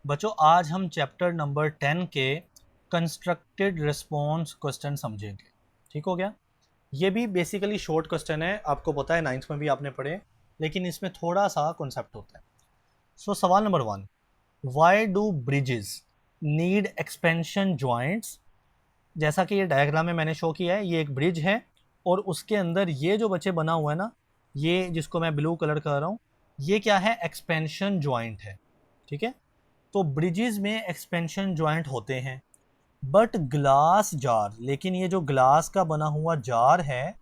बच्चों आज हम चैप्टर नंबर 10 के कंस्ट्रक्टेड रिस्पॉन्स क्वेश्चन समझेंगे। ठीक हो गया। ये भी बेसिकली शॉर्ट क्वेश्चन है, आपको पता है नाइन्थ में भी आपने पढ़े, लेकिन इसमें थोड़ा सा कॉन्सेप्ट होता है। सवाल number 1, why do bridges need expansion joints. जैसा कि ये डायग्राम में मैंने शो किया है, ये एक ब्रिज है और उसके अंदर ये जो बच्चे बना हुआ है ना, ये जिसको मैं ब्लू कलर कर रहा हूँ, ये क्या है? एक्सपेंशन जॉइंट है। ठीक है। तो ब्रिजेस में एक्सपेंशन जॉइंट होते हैं, बट ग्लास जार, लेकिन ये जो ग्लास का बना हुआ जार है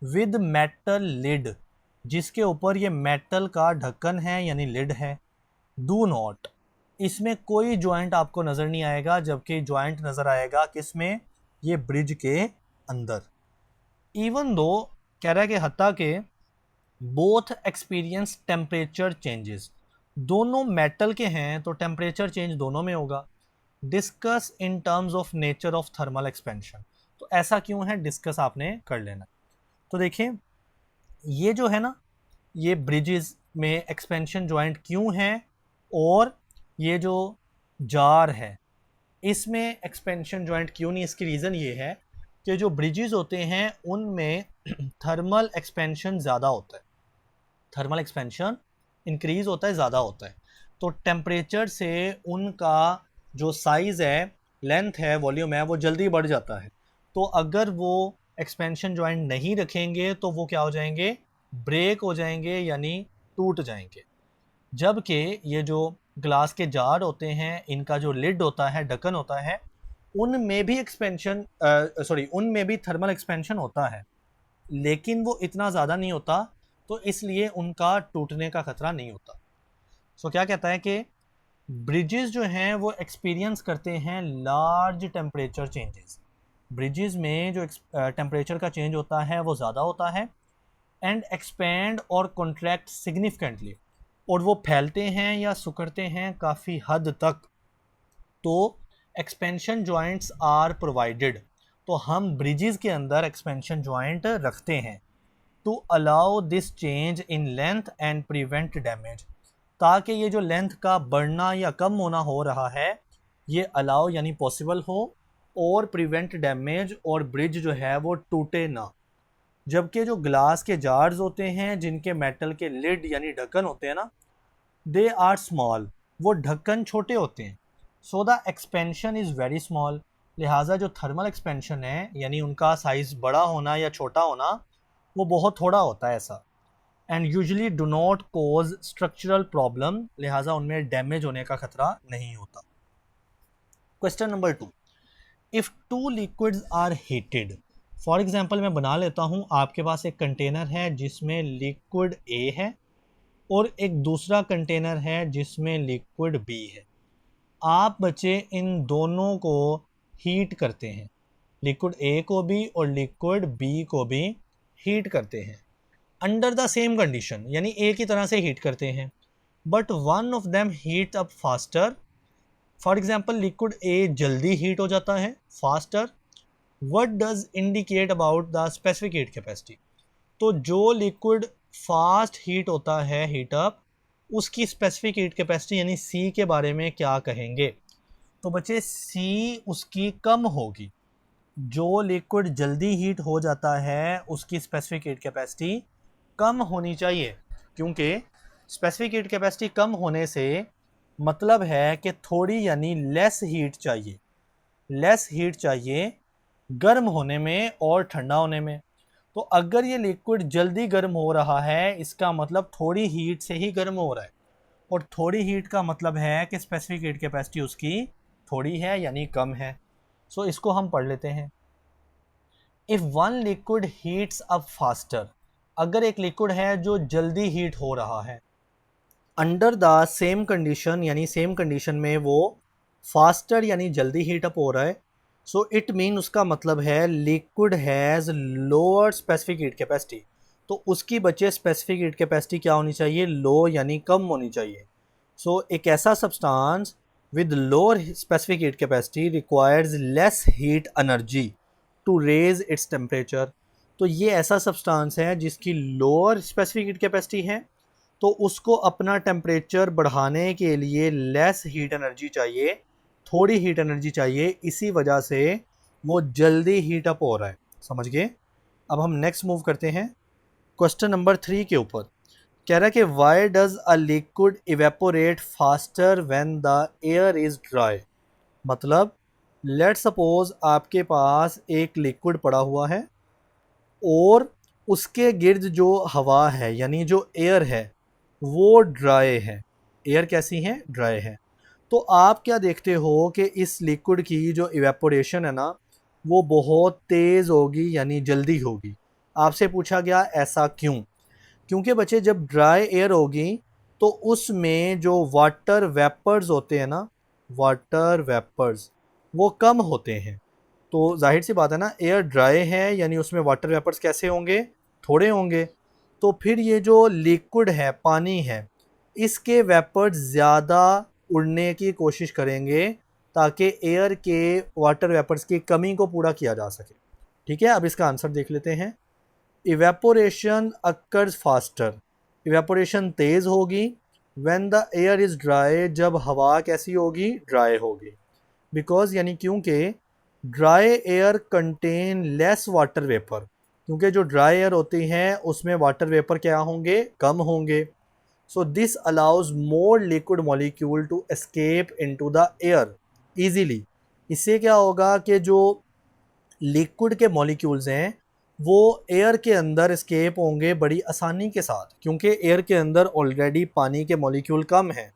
विद मेटल लिड, जिसके ऊपर ये मेटल का ढक्कन है यानी लिड है, डू नॉट, इसमें कोई जॉइंट आपको नज़र नहीं आएगा, जबकि जॉइंट नज़र आएगा किसमें? ये ब्रिज के अंदर। इवन दो कह रहा है कि हत्ता के बोथ एक्सपीरियंस टेम्परेचर चेंजेस, दोनों मेटल के हैं तो टेम्परेचर चेंज दोनों में होगा। Discuss in terms of nature of thermal expansion, तो ऐसा क्यों है, डिस्कस आपने कर लेना। तो देखिए, ये जो है ना, ये ब्रिजेस में एक्सपेंशन जॉइंट क्यों है, और ये जो जार है इसमें एक्सपेंशन जॉइंट क्यों नहीं, इसकी रीज़न ये है कि जो ब्रिजेस होते हैं उनमें थर्मल एक्सपेंशन ज़्यादा होता है, थर्मल एक्सपेंशन इंक्रीज होता है, ज़्यादा होता है, तो टेम्परेचर से उनका जो साइज़ है, लेंथ है, वॉल्यूम है, वो जल्दी बढ़ जाता है। तो अगर वो एक्सपेंशन जॉइंट नहीं रखेंगे तो वो क्या हो जाएंगे? ब्रेक हो जाएंगे यानी टूट जाएंगे। जबकि ये जो ग्लास के जार होते हैं, इनका जो लिड होता है, ढक्कन होता है, उनमें भी उनमें भी थर्मल एक्सपेंशन होता है, लेकिन वो इतना ज़्यादा नहीं होता, तो इसलिए उनका टूटने का खतरा नहीं होता। क्या कहता है कि ब्रिजेस जो हैं वो एक्सपीरियंस करते हैं लार्ज टेम्परेचर चेंजेस, ब्रिजेस में जो टेम्परेचर का चेंज होता है वो ज़्यादा होता है, एंड एक्सपेंड और कॉन्ट्रैक्ट सिग्निफिकेंटली, और वो फैलते हैं या सिकुड़ते हैं काफ़ी हद तक। तो एक्सपेंशन जॉइंट्स आर प्रोवाइडेड, तो हम ब्रिजेस के अंदर एक्सपेंशन जॉइंट रखते हैं to allow this change in length and prevent damage, ताकि ये जो लेंथ का बढ़ना या कम होना हो रहा है ये अलाउ यानी पॉसिबल हो, और प्रिवेंट डैमेज, और ब्रिज जो है वो टूटे ना। जबकि जो ग्लास के जार्स होते हैं जिनके मेटल के लिड यानी ढक्कन होते हैं ना, दे आर स्मॉल, वो ढक्कन छोटे होते हैं, so the expansion is very small, लिहाजा जो थर्मल एक्सपेंशन है यानी उनका साइज़ बड़ा होना या छोटा होना वो बहुत थोड़ा होता है ऐसा, and usually do not cause structural problem, लिहाजा उनमें डैमेज होने का खतरा नहीं होता। Question number 2, if two liquids are heated, for example मैं बना लेता हूँ, आपके पास एक कंटेनर है जिसमें लिक्विड ए है और एक दूसरा कंटेनर है जिसमें लिक्विड बी है। आप बच्चे इन दोनों को हीट करते हैं, लिक्विड ए को भी और लिक्विड बी को भी हीट करते हैं अंडर द सेम कंडीशन, यानी एक ही तरह से हीट करते हैं, but one of them heat up faster. For example liquid A जल्दी हीट हो जाता है, faster. What does indicate about the specific heat capacity, तो जो लिक्विड फास्ट हीट होता है, हीट अप, उसकी स्पेसिफिक हीट कैपेसिटी यानी सी के बारे में क्या कहेंगे? तो बच्चे सी उसकी कम होगी, जो लिक्विड जल्दी हीट हो जाता है उसकी स्पेसिफिक हीट कैपेसिटी कम होनी चाहिए, क्योंकि स्पेसिफिक हीट कैपेसिटी कम होने से मतलब है कि थोड़ी यानी लेस हीट चाहिए, लेस हीट चाहिए गर्म होने में और ठंडा होने में। तो अगर ये लिक्विड जल्दी गर्म हो रहा है इसका मतलब थोड़ी हीट से ही गर्म हो रहा है, और थोड़ी हीट का मतलब है कि स्पेसिफिक हीट कैपेसिटी उसकी थोड़ी है यानी कम है। इसको हम पढ़ लेते हैं। If one liquid heats up faster, अगर एक लिक्विड है जो जल्दी हीट हो रहा है अंडर द सेम कंडीशन, यानी सेम कंडीशन में वो फास्टर यानी जल्दी हीट अप हो रहा है, इट मीन उसका मतलब है liquid has lower specific heat capacity, तो उसकी बचे स्पेसिफिक हीट कैपेसिटी क्या होनी चाहिए? लो यानी कम होनी चाहिए। एक ऐसा substance with lower specific heat capacity requires less heat energy to raise its temperature, तो ये ऐसा सब्सटेंस है जिसकी लोअर स्पेसिफिक हीट कैपेसिटी है तो उसको अपना टेम्परेचर बढ़ाने के लिए लेस हीट एनर्जी चाहिए, थोड़ी हीट एनर्जी चाहिए, इसी वजह से वो जल्दी हीट अप हो रहा है। समझ गए? अब हम नेक्स्ट मूव करते हैं क्वेश्चन नंबर 3 के ऊपर। कह रहा है कि why does a liquid evaporate faster when the air is dry. मतलब लेट सपोज आपके पास एक लिक्विड पड़ा हुआ है और उसके गिर्द जो हवा है यानी जो एयर है वो ड्राई है। एयर कैसी है? ड्राई है। तो आप क्या देखते हो कि इस लिक्विड की जो इवेपोरेशन है ना वो बहुत तेज़ होगी यानी जल्दी होगी। आपसे पूछा गया ऐसा क्यों? क्योंकि बच्चे जब ड्राई एयर होगी तो उसमें जो वाटर वेपर्स होते हैं ना, वाटर वेपर्स वो कम होते हैं। तो जाहिर सी बात है ना, एयर ड्राई है यानी उसमें वाटर वेपर्स कैसे होंगे? थोड़े होंगे। तो फिर ये जो लिक्विड है, पानी है, इसके वेपर्स ज़्यादा उड़ने की कोशिश करेंगे ताकि एयर के वाटर वेपर्स की कमी को पूरा किया जा सके। ठीक है, अब इसका आंसर देख लेते हैं। इवेपोरेशन अक्कर्स फास्टर, इवेपोरेशन तेज़ होगी when the air is dry, जब हवा कैसी होगी? ड्राई होगी। बिकॉज यानी क्योंकि dry air contain less water vapour, क्योंकि जो ड्राई एयर होती हैं उसमें वाटर वेपर क्या होंगे? कम होंगे। So this allows more liquid molecule to escape into the air easily. इससे क्या होगा कि जो लिक्विड के मॉलिक्यूल्स हैं वो एयर के अंदर एस्केप होंगे बड़ी आसानी के साथ, क्योंकि एयर के अंदर ऑलरेडी पानी के मॉलिक्यूल कम हैं।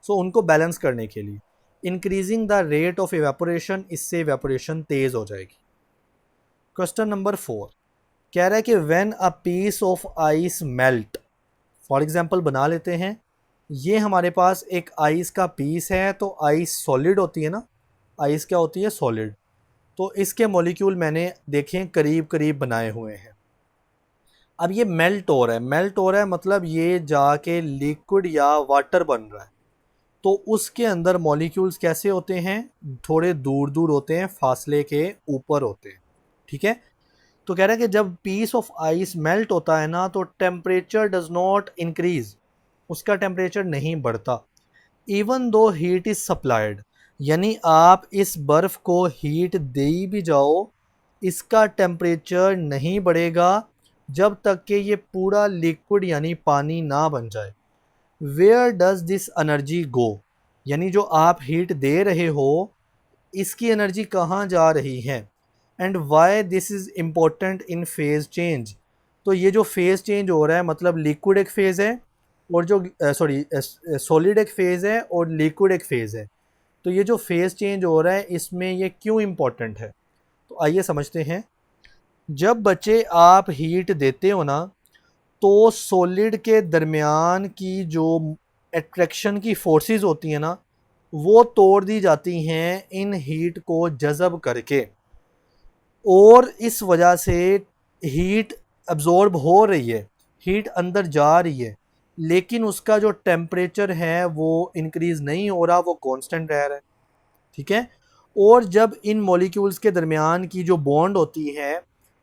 सो उनको बैलेंस करने के लिए increasing the rate of evaporation, इससे इवेपोरेशन तेज़ हो जाएगी। क्वेश्चन नंबर 4 कह रहा है कि when a piece of ice melt, for example बना लेते हैं, ये हमारे पास एक आइस का पीस है। तो आइस सॉलिड होती है ना, आइस क्या होती है? सॉलिड। तो इसके मॉलिक्यूल मैंने देखें करीब करीब बनाए हुए हैं। अब ये मेल्ट हो रहा है, मेल्ट हो रहा है मतलब ये जाके लिक्विड या वाटर बन रहा है। तो उसके अंदर मॉलिक्यूल्स कैसे होते हैं? थोड़े दूर दूर होते हैं, फासले के ऊपर होते हैं। ठीक है, तो कह रहा है कि जब पीस ऑफ आइस मेल्ट होता है ना तो टेम्परेचर डज नॉट इंक्रीज, उसका टेम्परेचर नहीं बढ़ता। Even though heat is supplied, यानी आप इस बर्फ़ को हीट दे भी जाओ, इसका टेम्परेचर नहीं बढ़ेगा जब तक कि ये पूरा लिक्विड यानी पानी ना बन जाए। वेयर डज दिस एनर्जी गो, यानी जो आप हीट दे रहे हो इसकी एनर्जी कहाँ जा रही है? And why this is important in phase change. तो ये जो फेज़ चेंज हो रहा है मतलब लिक्विड एक फेज़ है और जो सॉलिड एक फेज़ है और लिक्विड एक फेज़ है। तो ये जो फेज़ चेंज हो रहा है इसमें ये क्यों इम्पोर्टेंट है? तो आइए समझते हैं। जब बच्चे आप हीट देते हो ना तो सॉलिड के दरमियान की जो अट्रैक्शन की फोर्सेस होती हैं ना वो तोड़ दी जाती हैं इन हीट को जज़ब करके, और इस वजह से हीट अब्जॉर्ब हो रही है, हीट अंदर जा रही है, लेकिन उसका जो टेम्परेचर है वो इंक्रीज़ नहीं हो रहा, वो कांस्टेंट रह रहा है। ठीक है, और जब इन मॉलिक्यूल्स के दरमियान की जो बॉन्ड होती है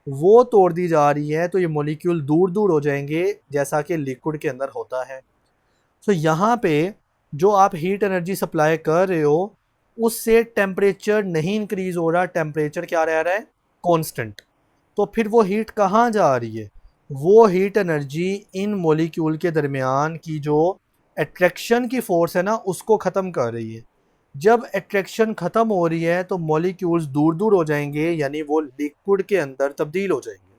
वो तोड़ दी जा रही है तो ये मॉलिक्यूल दूर दूर हो जाएंगे जैसा कि लिक्विड के अंदर होता है। सो यहाँ पे जो आप हीट एनर्जी सप्लाई कर रहे हो उससे टेम्परेचर नहीं इंक्रीज हो रहा, टेम्परेचर क्या रह रहा है? कांस्टेंट। तो फिर वो हीट कहाँ जा रही है? वो हीट एनर्जी इन मॉलिक्यूल के दरमियान की जो अट्रैक्शन की फोर्स है ना उसको ख़त्म कर रही है। जब अट्रैक्शन ख़त्म हो रही है तो मॉलिक्यूल्स दूर दूर हो जाएंगे यानी वो लिक्विड के अंदर तब्दील हो जाएंगे।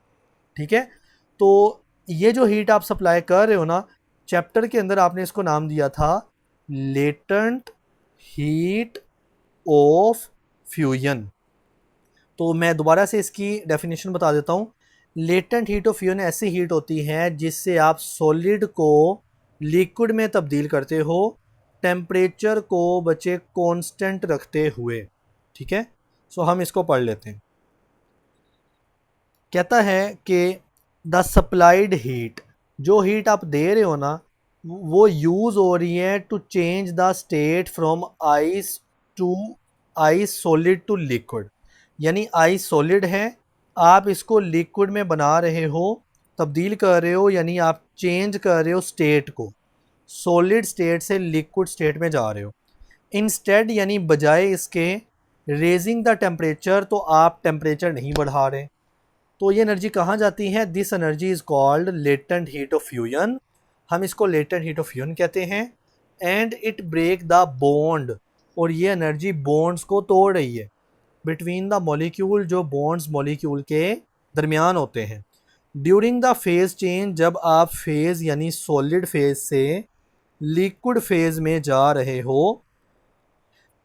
ठीक है, तो ये जो हीट आप सप्लाई कर रहे हो ना, चैप्टर के अंदर आपने इसको नाम दिया था लेटेंट हीट ऑफ फ्यूजन। तो मैं दोबारा से इसकी डेफिनेशन बता देता हूँ। लेटेंट हीट ऑफ फ्यूजन ऐसी हीट होती है जिससे आप सॉलिड को लिक्विड में तब्दील करते हो, टेम्परेचर को बच्चे कांस्टेंट रखते हुए। ठीक है, सो हम इसको पढ़ लेते हैं। कहता है कि द सप्लाइड हीट, जो हीट आप दे रहे हो ना वो यूज़ हो रही है to change the state from ice to ice solid to liquid, यानी आइस सॉलिड है, आप इसको लिक्विड में बना रहे हो, तब्दील कर रहे हो, यानी आप चेंज कर रहे हो स्टेट को। सॉलिड स्टेट से लिक्विड स्टेट में जा रहे हो, इंस्टेड यानी बजाय इसके रेजिंग द टेम्परेचर, तो आप टेम्परेचर नहीं बढ़ा रहे, तो ये एनर्जी कहाँ जाती है? This energy is called latent heat of fusion, हम इसको लेटेंट हीट ऑफ फ्यूजन कहते हैं। And it break the bond, और ये एनर्जी बॉन्ड्स को तोड़ रही है बिटवीन द मॉलिक्यूल, जो बॉन्ड्स मॉलिक्यूल के दरमियान होते हैं। ड्यूरिंग द फेज चेंज, जब आप फेज यानी सॉलिड फेज से लिक्विड फेज में जा रहे हो,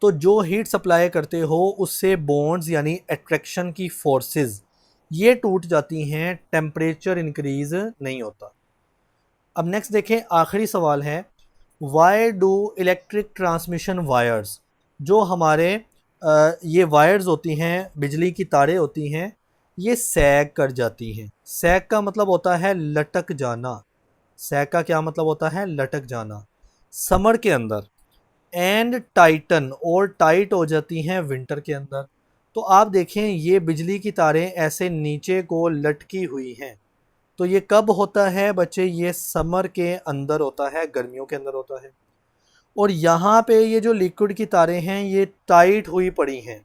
तो जो हीट सप्लाई करते हो उससे बॉन्ड्स यानी अट्रैक्शन की फोर्सेस ये टूट जाती हैं, टेम्परेचर इंक्रीज नहीं होता। अब नेक्स्ट देखें, आखिरी सवाल है, why do electric transmission wires, जो हमारे ये वायर्स होती हैं, बिजली की तारें होती हैं, ये सैग कर जाती हैं। सैग का मतलब होता है लटक जाना, सैग का क्या मतलब होता है? लटक जाना समर के अंदर। एंड टाइटन, और टाइट हो जाती हैं विंटर के अंदर। तो आप देखें ये बिजली की तारें ऐसे नीचे को लटकी हुई हैं, तो ये कब होता है बच्चे? ये समर के अंदर होता है, गर्मियों के अंदर होता है। और यहाँ पे ये जो लिक्विड की तारें हैं ये टाइट हुई पड़ी हैं,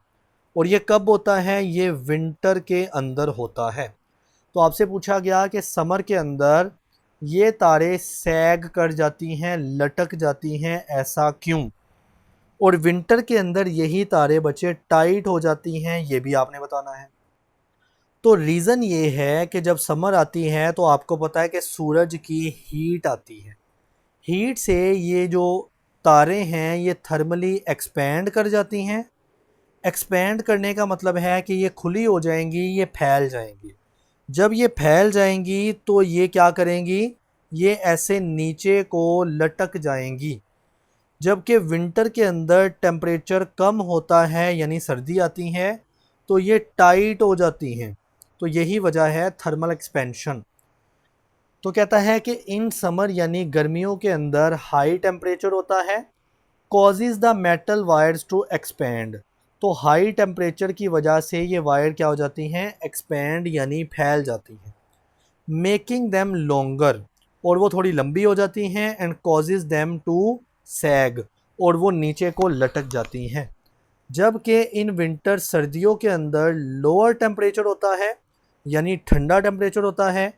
और ये कब होता है? ये विंटर के अंदर होता है। तो आपसे पूछा गया कि समर के अंदर ये तारें सैग कर जाती हैं, लटक जाती हैं, ऐसा क्यों? और विंटर के अंदर यही तारे बच्चे टाइट हो जाती हैं, ये भी आपने बताना है। तो रीज़न ये है कि जब समर आती है तो आपको पता है कि सूरज की हीट आती है, हीट से ये जो तारे हैं ये थर्मली एक्सपेंड कर जाती हैं। एक्सपेंड करने का मतलब है कि ये खुली हो जाएंगी, ये फैल जाएंगी। जब ये फैल जाएंगी तो ये क्या करेंगी? ये ऐसे नीचे को लटक जाएंगी। जबकि विंटर के अंदर टेम्परेचर कम होता है यानी सर्दी आती है, तो ये टाइट हो जाती हैं। तो यही वजह है थर्मल एक्सपेंशन। तो कहता है कि इन समर यानी गर्मियों के अंदर हाई टेम्परेचर होता है, causes the metal wires to expand. तो हाई टेम्परेचर की वजह से ये वायर क्या हो जाती हैं? एक्सपेंड यानी फैल जाती हैं। मेकिंग देम लॉन्गर, और वो थोड़ी लंबी हो जाती हैं। एंड कॉजेज देम टू सैग, और वो नीचे को लटक जाती हैं। जबकि इन विंटर सर्दियों के अंदर लोअर टेम्परेचर होता है यानी ठंडा टेम्परेचर होता है।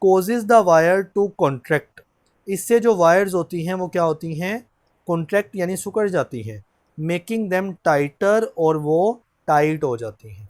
Causes the wire to contract, इससे जो वायर्स होती हैं वो क्या होती हैं? कॉन्ट्रैक्ट यानी सिकुड़ जाती हैं। मेकिंग देम टाइटर, और वो टाइट हो जाती हैं।